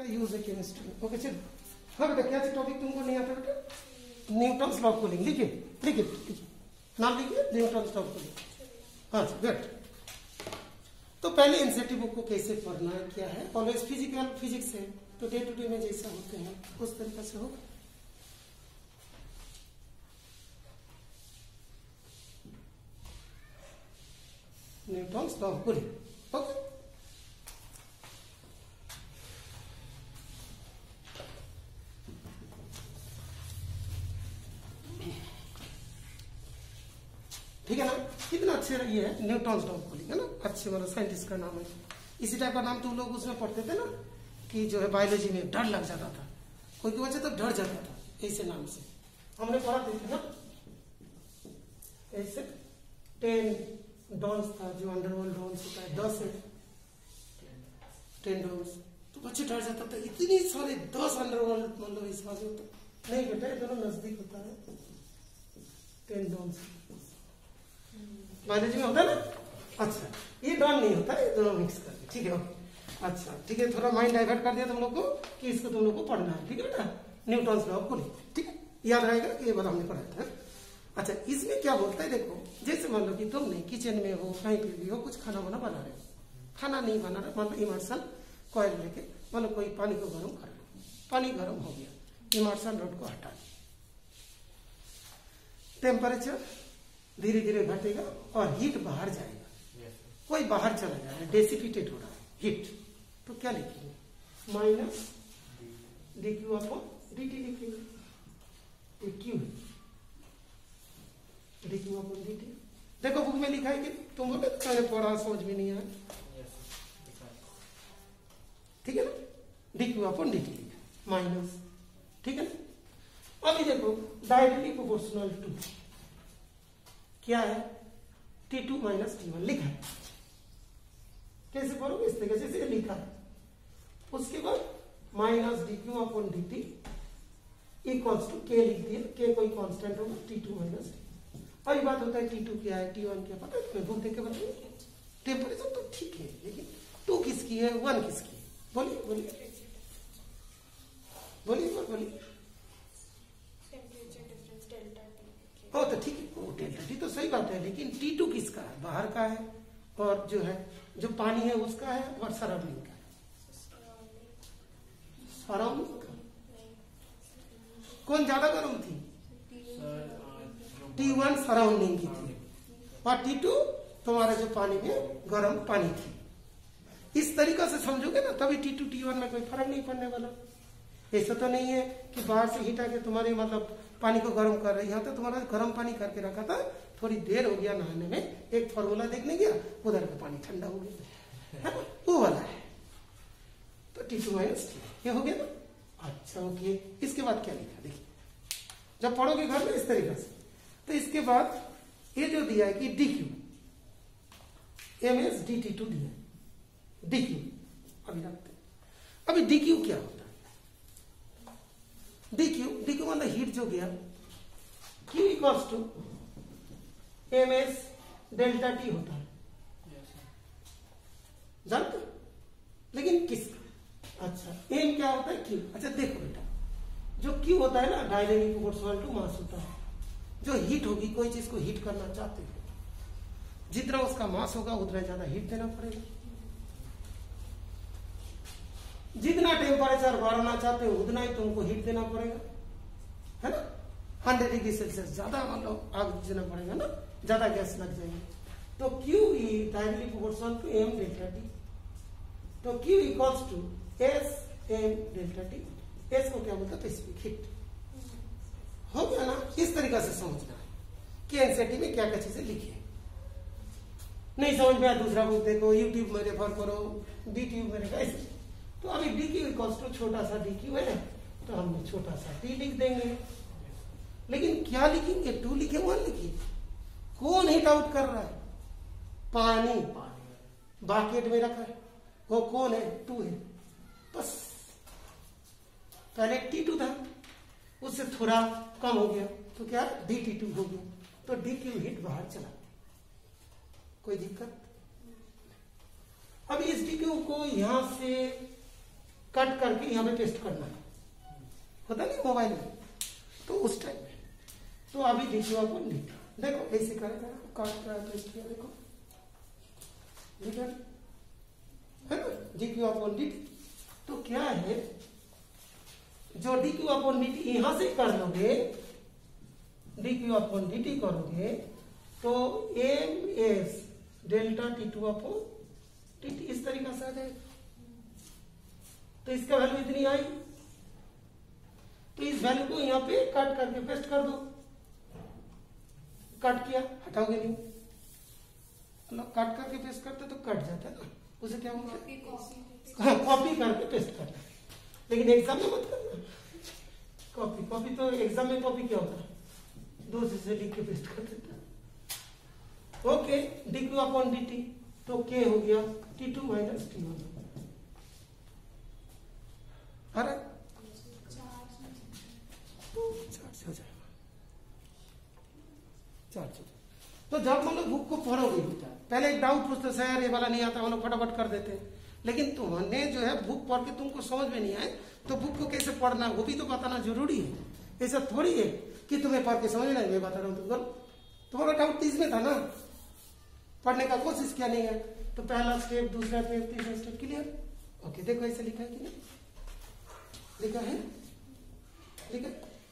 Use है chemistry. Okay चल। हाँ बेटा क्या टॉपिक तुमको नहीं आता बेटा? Newton's law of cooling. लिखिए लिखिए लिखिए, नाम लिखिए, न्यूटन्स लॉ ऑफ कूलिंग। हाँ गुड। तो पहले एनसीईआरटी बुक को कैसे पढ़ना है क्या है, ऑलवेज फिजिकल फिजिक्स है तो डे टू डे में जैसा होते हैं उस तरीके से होगा। Newton's law of cooling. Okay ठीक है ना, कितना अच्छे ये है न्यूटन्स लॉ ऑफ कूलिंग है ना, अच्छे मतलब साइंटिस्ट का नाम है। इसी टाइप का नाम तुम लोग उसमें पढ़ते थे ना कि जो है बायोलॉजी में डर लग जाता था, कोई कोई बच्चा तो डर जाता था ऐसे नाम से। हमने पढ़ा थे ना ऐसे 10 डॉन्स था, जो अंडरवर्ल्ड डॉन्स होता है 10 है 10 डॉन्स, तो बच्चे डर जाता था इतनी सारे 10 अंडरवर्ल्ड मतलब इस बात होता नहीं बेटा, ये दोनों नजदीक होता है 10 डॉन्स बायोलॉजी में होता है ना। अच्छा ये डॉन नहीं होता, ये दोनों मिक्स करके ठीक है। अच्छा ठीक है, थोड़ा माइंड डाइवर्ट कर दिया तुम लोग को कि इसको तुम लोग को पढ़ना है, ठीक है बेटा, न्यूटन्स लॉ ऑफ कूलिंग, ठीक है, याद रहेगा कि ये बात हमने पढ़ा था। अच्छा इसमें क्या बोलता है देखो, जैसे मान लो कि तुमने किचन में हो कहीं पे भी हो कुछ खाना वाना बना रहे हो, खाना नहीं बना रहे, मान लो इमर्सन कॉइल लेके मतलब कोई पानी को गर्म कर रहे हो, पानी गर्म हो गया, इमर्सन रॉड को हटा दिया, टेम्परेचर धीरे धीरे घटेगा और हीट बाहर जाएगा, कोई बाहर चला जा रहा है, डेसिपिटेट हो रहा है हीट, तो क्या लिखेंगे minus D Q upon D t लिखेंगे, d Q upon D t. देखो बुक में लिखा है कि तुम बोले तो पढ़ा समझ में नहीं आया, ठीक है ना, D Q upon D T लिखा माइनस, ठीक है ना। अभी देखो डायरेक्टली प्रोपोर्शनल टू क्या है T2 माइनस T1 लिखा है, कैसे पढ़ोगे इस तरीके से लिखा है। उसके बाद minus D Q upon D T equals to K लिख दिया, के कोई कांस्टेंट होगा T2 माइनस टी। और ये बात होता है T2 क्या है T1 क्या पता है तुम्हें, बुक देख के बताइए। टेम्परेचर तो ठीक है लेकिन 2 किसकी है 1 किसकी है, बोलिए बोलिए बोलिए बोलिए। ओ तो ठीक है, वो डेल्टा टी तो सही बात है, लेकिन T2 किसका है, बाहर का है, और जो है जो पानी है उसका है, और सराउंडिंग का है, सराउंडिंग का कौन ज्यादा गर्म थी, T1 सराउंडिंग की थी, और T2 तुम्हारा जो पानी में गर्म पानी थी। इस तरीका से समझोगे ना तभी T2 T1 में कोई फर्क नहीं पड़ने वाला। ऐसा तो नहीं है कि बाहर से हीट आके तुम्हारे मतलब पानी को गर्म कर रही है, यहाँ तो तुम्हारा गर्म पानी करके रखा था, थोड़ी देर हो गया नहाने में, एक फॉर्मूला देखने गया उधर का पानी ठंडा हो गया है, वो वाला है, तो T2 माइनस ये हो गया ना। अच्छा ओके, इसके बाद क्या लिखा देखिए, जब पढ़ोगे घर में इस तरीके से, तो इसके बाद ये जो दिया है कि D Q M S D T two दिया, डी क्यू अभी रखते हैं। अभी डी क्यू क्या होता है, डी क्यू मतलब हीट जो गया, Q equals to M S delta T होता है, जानते लेकिन किसका। अच्छा एम क्या होता है क्यू। अच्छा देखो बेटा, जो क्यू होता है ना डायनेमिक प्रोपोर्शनल टू मास होता है, जो हीट होगी कोई चीज को हीट करना चाहते हो, जितना उसका मास होगा उतना ज्यादा हीट देना पड़ेगा, जितना टेम्परेचर बढ़ाना चाहते हो उतना ही तुमको हीट देना पड़ेगा, है ना। 100 डिग्री सेल्सियस ज्यादा मतलब आग देना पड़ेगा ना, ज्यादा गैस लग जाएगी, तो Q directly proportional to M delta T, तो Q equals to S M delta T। S को क्या बोलता है स्पेसिफिक हीट, हो गया ना। इस तरीका से समझना है कि एनसीईआरटी में क्या क्या चीजें लिखी है। नहीं समझ में आया दूसरा बुक देखो, यूट्यूब में रेफर करो, डी ट्यूब में रेफर, ऐसे। तो अभी डी क्यू इक्वल्स टू छोटा सा डी क्यू है, तो हमने छोटा सा टी लिख देंगे, लेकिन क्या लिखेंगे 2 लिखे 1 लिखिए। कौन हीट आउट कर रहा है, पानी बाकेट में रखा है, वो कौन है 2 है, बस पहले T2 था उससे थोड़ा कम हो गया तो क्या DT2 हो गया, तो डी क्यू हीट बाहर चला, कोई दिक्कत। अब इस डी क्यू को यहां से कट करके यहाँ पे पेस्ट करना है, होता नहीं मोबाइल में, तो उस टाइम में। तो अभी D Q upon D t, देखो ऐसे करेगा, काट कर पेस्ट किया, देखो लिखा है ना, D Q upon D T. तो क्या है, जो D Q upon D T यहां से कर लोगे, D Q upon D T करोगे, तो M S delta T two upon T T इस तरीका से आ जाएगा। तो इसका वैल्यू इतनी आई, तो इस वैल्यू को यहां पे कट करके पेस्ट कर दो। कट किया, हटाओगे नहीं, कट करके पेस्ट करते तो कट जाता है ना, उसे क्या होगा, हाँ कॉपी करके पेस्ट करना। लेकिन एग्जाम में मत करना कॉपी, कॉपी तो एग्जाम में कॉपी क्या होता है, दूसरे से लिख के पेस्ट कर देता है। Okay, D Q upon D T, तो के हो गया T two minus T one, अरे चार्ज हो जाएगा, चार्ज हो जाएगा। तो जब हम लोग बुक को पढ़ोगे बेटा, पहले एक डाउट पूछते सर यार ये वाला नहीं आता, हम लोग फटाफट कर देते हैं। लेकिन तुमने जो है बुक पढ़ के तुमको समझ में नहीं आए तो बुक को कैसे पढ़ना वो भी तो बताना जरूरी है। ऐसा थोड़ी है कि तुम्हें पढ़ के समझ में नहीं, मैं बता रहा हूँ तुमको, तुम्हारा डाउट इसमें था ना, पढ़ने का कोशिश किया नहीं है, तो पहला स्टेप, दूसरा स्टेप, तीसरा स्टेप क्लियर। ओके, देखो ऐसे लिखा है कि नहीं, लिखा है, ठीक है।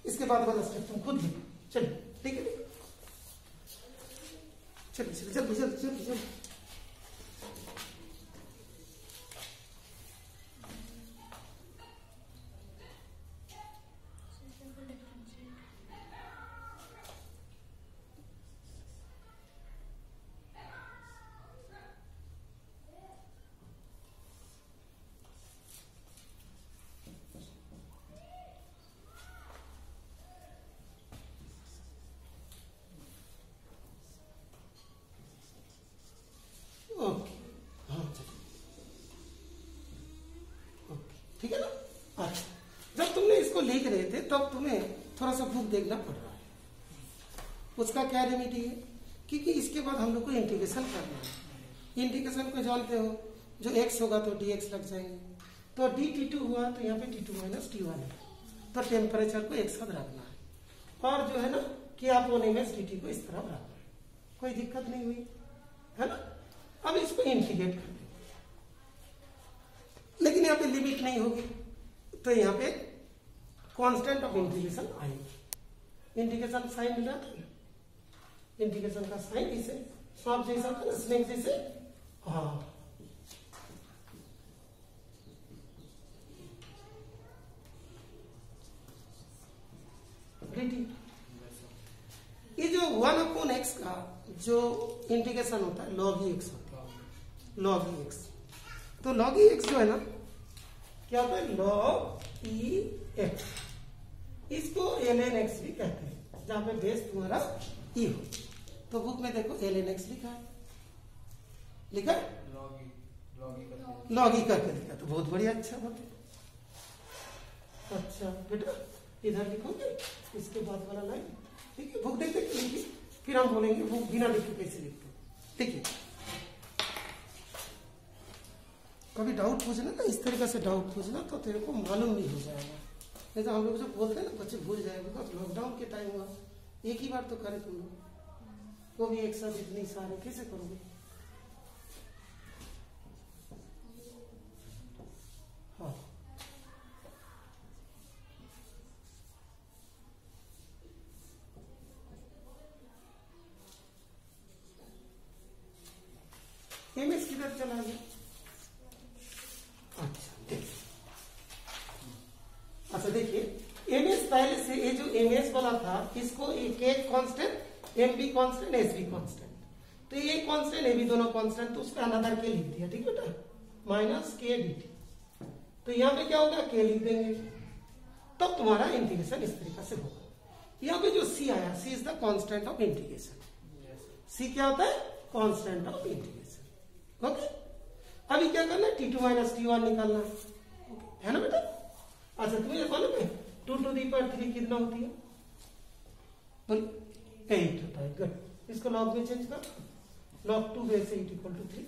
इसके बाद वाला स्टेप तुम खुद लिखो, चलो ठीक है, चलिए चलिए जल्दी जल्दी जल्दी जल्दी। ठीक है ना। अच्छा, जब तुमने इसको लिख रहे थे तब तुम्हें थोड़ा सा बुक देखना पड़ रहा है, उसका क्या रेमेडी है, क्योंकि इसके बाद हम लोग को इंटीग्रेशन करना है। इंटीग्रेशन को जानते हो, जो x होगा तो dx लग जाएंगे, तो डी टी टू हुआ तो यहाँ पे T two minus T one है, तो टेम्परेचर को एक साथ रखना है, और जो है ना कि आप वो एमएस डी टी को इस तरह रखना है, कोई दिक्कत नहीं हुई है ना। अब इसको इंटीग्रेट कर, लेकिन यहाँ पे लिमिट नहीं होगी, तो यहाँ पे कांस्टेंट ऑफ इंटीग्रेशन आएगी। इंटीग्रेशन साइन मिला था, इंटीग्रेशन का साइन इसे सांप जैसा था, स्नेक जैसे, हाँ ये जो 1/x का जो इंटीग्रेशन होता है log x होता है, log x। तो log x जो है ना क्या होता है, log x, इसको ln x भी कहते हैं, जहां पे बेस तुम्हारा e हो। तो बुक में देखो ln x लिखा है, लिखा log e करके लिखा, तो बहुत बढ़िया, अच्छा बात है। अच्छा बेटा इधर लिखोगे इसके बाद वाला लाइन, ठीक है। बुक देख देख लिखिए, फिर हम बोलेंगे बुक बिना लिखे कैसे लिखते, ठीक है। कभी डाउट पूछना ना, इस तरीके से डाउट पूछना तो तेरे को मालूम नहीं हो जाएगा। नहीं तो हम लोग जो बोलते हैं ना बच्चे भूल जाएंगे, लॉकडाउन के टाइम हुआ, एक ही बार तो करे तुम लोग, वो भी एक साथ इतनी सारे कैसे करोगे। हाँ एमएस किधर चला गया, अच्छा देखिए एमएस पहले से, ये जो एमएस वाला था इसको K constant, M B constant, S B constant, तो ये कांस्टेंट ए बी दोनों कांस्टेंट, तो उसका अनदर के लिख दिया, ठीक बेटा, माइनस के डी टी। तो यहाँ पे क्या होगा, के लिख देंगे, तब तुम्हारा इंटीग्रेशन इस तरीका से होगा। यहाँ पे जो सी आया, C is the constant of integration. C क्या होता है, कांस्टेंट ऑफ इंटीग्रेशन। ओके, अभी क्या करना है, T two minus T one निकालना है ना बेटा। अच्छा तुम्हें ये मालूम है 2 to the power 3 कितना होती है, बोल 8 होता है। गुड, इसको लॉग में चेंज कर, log 2 बेस 8 इक्वल टू 3।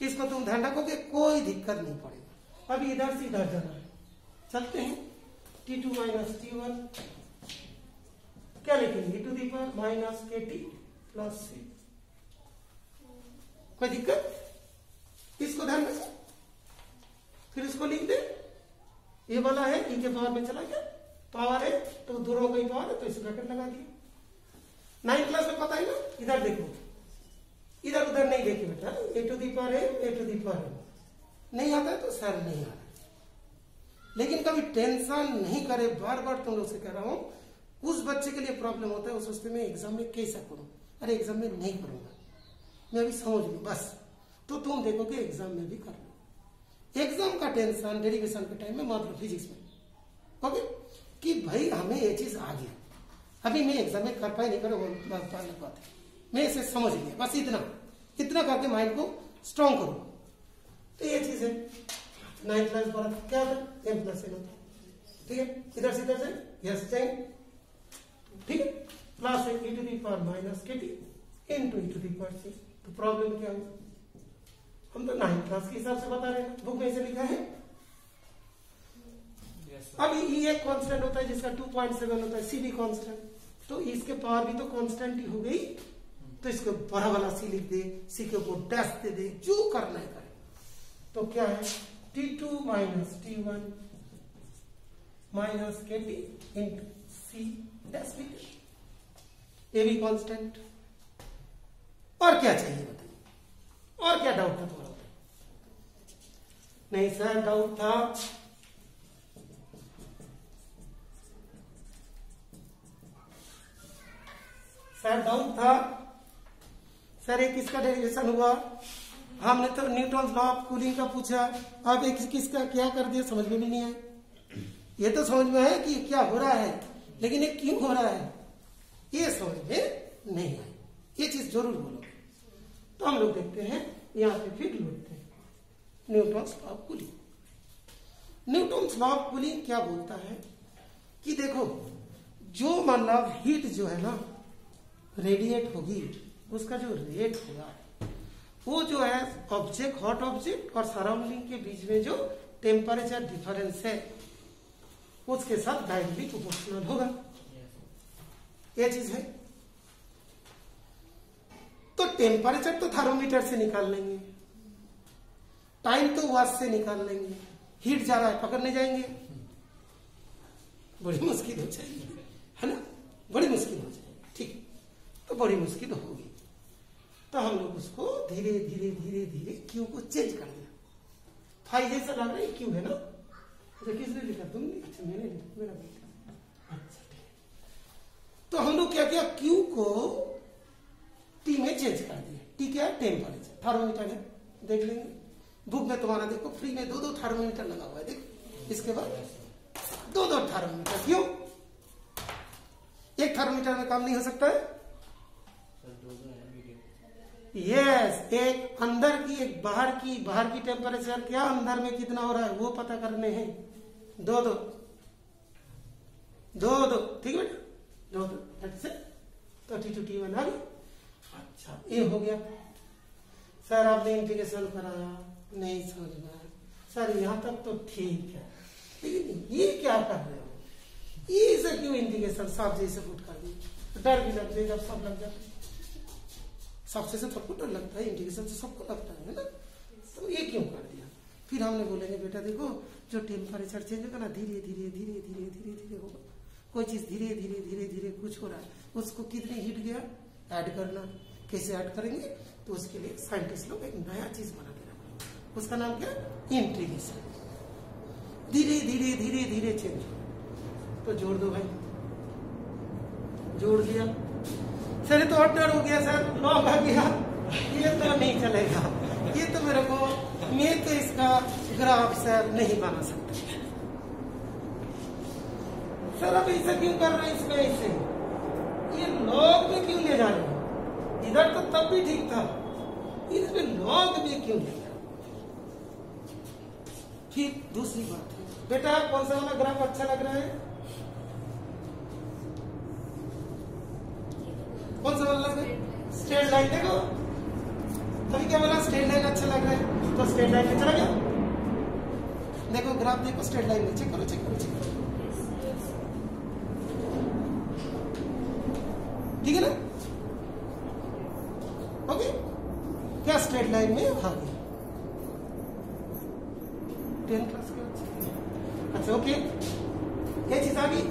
इसको तुम ध्यान रखोगे, कोई दिक्कत नहीं पड़ेगा, अभी इधर से इधर जाना है, चलते हैं। T2 माइनस T1 क्या लिखेंगे, e to the power minus KT plus C। कोई दिक्कत, इसको ध्यान में, फिर इसको लिख दे। ये वाला है e के पावर में चला गया, पावर है तो दोनों का ही पावर है तो इसे ब्रैकेट लगा दिए। 9th क्लास में पता है ना, इधर देखो, इधर उधर नहीं देखिए बेटा, ए टू दी पावर है, ए टू दी पावर है। नहीं आता है तो सर नहीं आता, लेकिन कभी टेंशन नहीं करे, बार बार तुम लोग से कह रहा हूं। उस बच्चे के लिए प्रॉब्लम होता है, वो सोचते मैं एग्जाम में कैसा करूं, अरे एग्जाम में नहीं करूंगा, मैं अभी समझ लूं बस, तो तुम देखोगे एग्जाम में भी कर लो। एग्जाम का टेंशन डेरिवेशन के टाइम में मात्र फिजिक्स में, ओके, कि भाई हमें ये चीज आ गया, अभी मैं एग्जाम में कर पाए नहीं करो बात है, मैं इसे समझ लिया, बस इतना इतना करके माइंड को स्ट्रॉन्ग करो। तो ये चीज है 9th क्लास पर क्या होता है, m प्लस n होता है, ठीक है। इधर से इधर से यस जाएंगे, ठीक है। प्लस है e to the power minus KT into e to the power C। तो प्रॉब्लम क्या होगा, हम तो 9th क्लास के हिसाब से बता रहे हैं, बुक में ऐसे लिखा है। अब E एक कांस्टेंट होता है जिसका 2.7 होता है, C भी कांस्टेंट, तो इसके पावर भी तो कांस्टेंट ही हो गई, तो इसको बड़ा वाला C लिख दे, C के ऊपर डैश दे दे, जो करना है करे। तो क्या है, T2 minus T1 minus KT into C dash भी, ये भी कांस्टेंट। और क्या चाहिए बताइए, और क्या डाउट था तुम्हारा? नहीं सर डाउट था, सर डाउट था, सर एक किसका डेरिवेशन हुआ, हमने तो न्यूटन लॉ ऑफ कूलिंग का पूछा, आप एक किसका क्या कर दिया, समझ में भी नहीं आया। ये तो समझ में है कि क्या हो रहा है, लेकिन ये क्यों हो रहा है ये समझ में नहीं आया, ये चीज जरूर बोलो। तो हम लोग देखते हैं, यहाँ पे फिर लौटते हैं Newton's law of cooling. Newton's law of cooling क्या बोलता है कि देखो, जो मतलब हीट जो है ना रेडिएट होगी, उसका जो रेट होगा वो जो है ऑब्जेक्ट, हॉट ऑब्जेक्ट और सराउंडिंग के बीच में जो टेम्परेचर डिफरेंस है उसके साथ डायरेक्टली प्रोपोर्शनल होगा, ये चीज है। तो टेम्परेचर तो थर्मोमीटर से निकाल लेंगे, टाइम तो वॉच से निकाल लेंगे, हीट जा रहा है पकड़ने जाएंगे, बड़ी मुश्किल हो जाएगी, है ना, बड़ी मुश्किल हो जाएगी, ठीक, तो बड़ी मुश्किल होगी। तो हम लोग उसको धीरे धीरे धीरे धीरे क्यू को चेंज कर दिया। फाइव जैसा लग रहा है क्यू है ना, तो किसने लिखा, तुमने? अच्छा मैंने लिखा, मेरा बेटा। अच्छा ठीक, तो हम लोग क्या किया, क्यू को टी में चेंज कर दिया। टी क्या है, टेम्परेचर, थर्मोमीटर है, देख लेंगे बुक में तुम्हारा, देखो फ्री में दो थर्मोमीटर लगा हुआ है, देखो इसके बाद दो थर्मोमीटर, क्यों? एक थर्मोमीटर में काम नहीं हो सकता है? यस, एक अंदर की एक बाहर की टेम्परेचर क्या अंदर में कितना हो रहा है वो पता करने हैं, दो, ठीक है बेटा, दो, तो T2 T1 आ गई। अच्छा ये हो गया। सर आपने इंटीग्रेशन कराया, नहीं समझ में आया, सर यहाँ तक तो ठीक है, लेकिन ये क्या कर रहे हो, ये से क्यों इंटीग्रेशन साफ जैसे फुट कर दी, डर भी लगता है जब सब लग जाते, सबसे से सबको डर लगता है, इंटीग्रेशन से सबको लगता है ना, तो ये क्यों कर दिया? फिर हमने बोलेंगे बेटा देखो, जो टेम्परेचर चेंज होगा ना, धीरे धीरे धीरे धीरे धीरे धीरे होगा, कोई चीज धीरे धीरे धीरे धीरे कुछ हो रहा है, उसको कितनी हीट गया ऐड करना, कैसे ऐड करेंगे, तो उसके लिए साइंटिस्ट लोग एक नया चीज बना के रखा, उसका नाम क्या, इंटीग्रेशन, धीरे धीरे धीरे धीरे चेंज हो। तो जोड़ दो भाई, जोड़ दिया, सर तो ऑर्डर हो गया, सर लॉग आ गया, ये तो नहीं चलेगा, ये तो मेरे को, मैं तो इसका ग्राफ सर नहीं बना सकता। सर अब ऐसा क्यों कर रहे हैं, इसमें ऐसे ये लॉग में क्यों ले जा रहे हैं, इधर तो तब भी ठीक था, इसमें लॉग में क्यों ले जा? फिर दूसरी बात है बेटा, कौन सा वाला ग्राफ अच्छा लग रहा है, कौन सा वाला लग रहा है, स्ट्रेट लाइन, देखो अभी क्या बोला, स्ट्रेट लाइन अच्छा लग रहा है, तो स्ट्रेट लाइन में चला गया, देखो ग्राफ देखो, स्ट्रेट लाइन में चेक करो चेक करो चेक करो, ठीक है ना? ओके, क्या स्ट्रेट लाइन में आ गया 10 क्लास के बच्चे। अच्छा ओके, ये चीज आ गई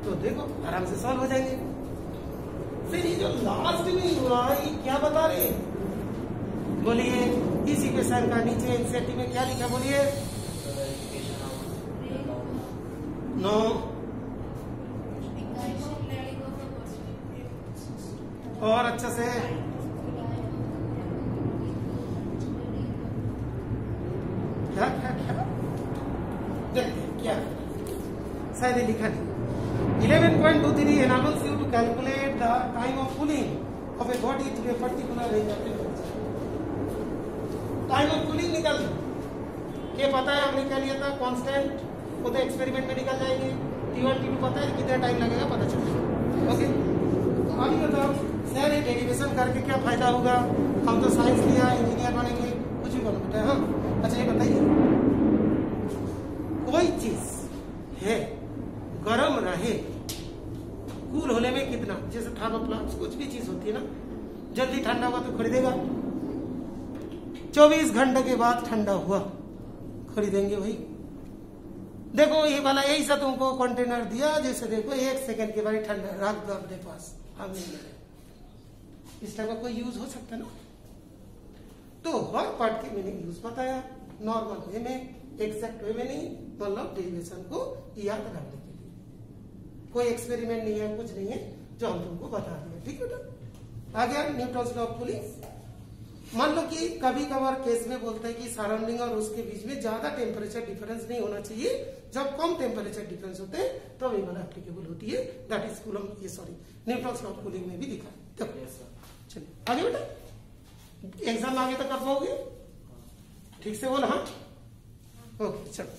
तो देखो आराम से सॉल्व हो जाएंगे। फिर ये जो लास्ट में हुआ ये क्या बता रहे, बोलिए इस इक्वेशन का नीचे एनसीईआरटी में क्या लिखा, बोलिए? नो, और अच्छा से क्या क्या क्या देखते क्या शायद ये लिखा नहीं। 11.23 enables you to calculate the time of cooling of a body to a particular range of temperature. Time of cooling निकल ये पता है, हमने क्या लिया था कांस्टेंट, वो तो एक्सपेरिमेंट में निकल जाएंगे। T1 T2 पता है, कितना टाइम लगेगा पता चल जाएगा। ओके, तो अभी बताओ सर ये डेरिवेशन करके क्या फायदा होगा? हम तो साइंस लिया, इंजीनियर बनेंगे, कुछ भी बनो बेटा। हाँ अच्छा ये बताइए, कोई चीज है गर्म रहे कूल होने में कितना, जैसे थर्मोप्लास्ट कुछ भी चीज होती है ना, जल्दी ठंडा हुआ तो खरीदेगा, 24 घंटे के बाद ठंडा हुआ खरीदेंगे वही। देखो ये वाला यही सा तुमको कंटेनर दिया, जैसे देखो 1 सेकंड के बाद ठंडा रख दो अपने पास, हम नहीं ले रहे। इस टाइप का कोई यूज हो सकता ना? तो हर पार्ट के मैंने यूज बताया, नॉर्मल वे में, एक्सैक्ट वे में नहीं, मतलब डेरिवेशन को याद रखने के लिए। कोई एक्सपेरिमेंट नहीं है, कुछ नहीं है, जो हम तुमको बता दिया। ठीक बेटा, आ गया न्यूटन्स लॉ ऑफ कूलिंग। मान लो कि कभी कभार केस में बोलते हैं कि सराउंडिंग और उसके बीच में ज्यादा टेम्परेचर डिफरेंस नहीं होना चाहिए, जब कम टेम्परेचर डिफरेंस होते हैं तब ये वाला एप्लीकेबल होती है, दैट इज कूलम, ये sorry Newton's law of cooling में भी दिखा है। चलिए आगे बेटा, एग्जाम आगे तक कर पाओगे? ठीक से बोला? हाँ ओके चलो।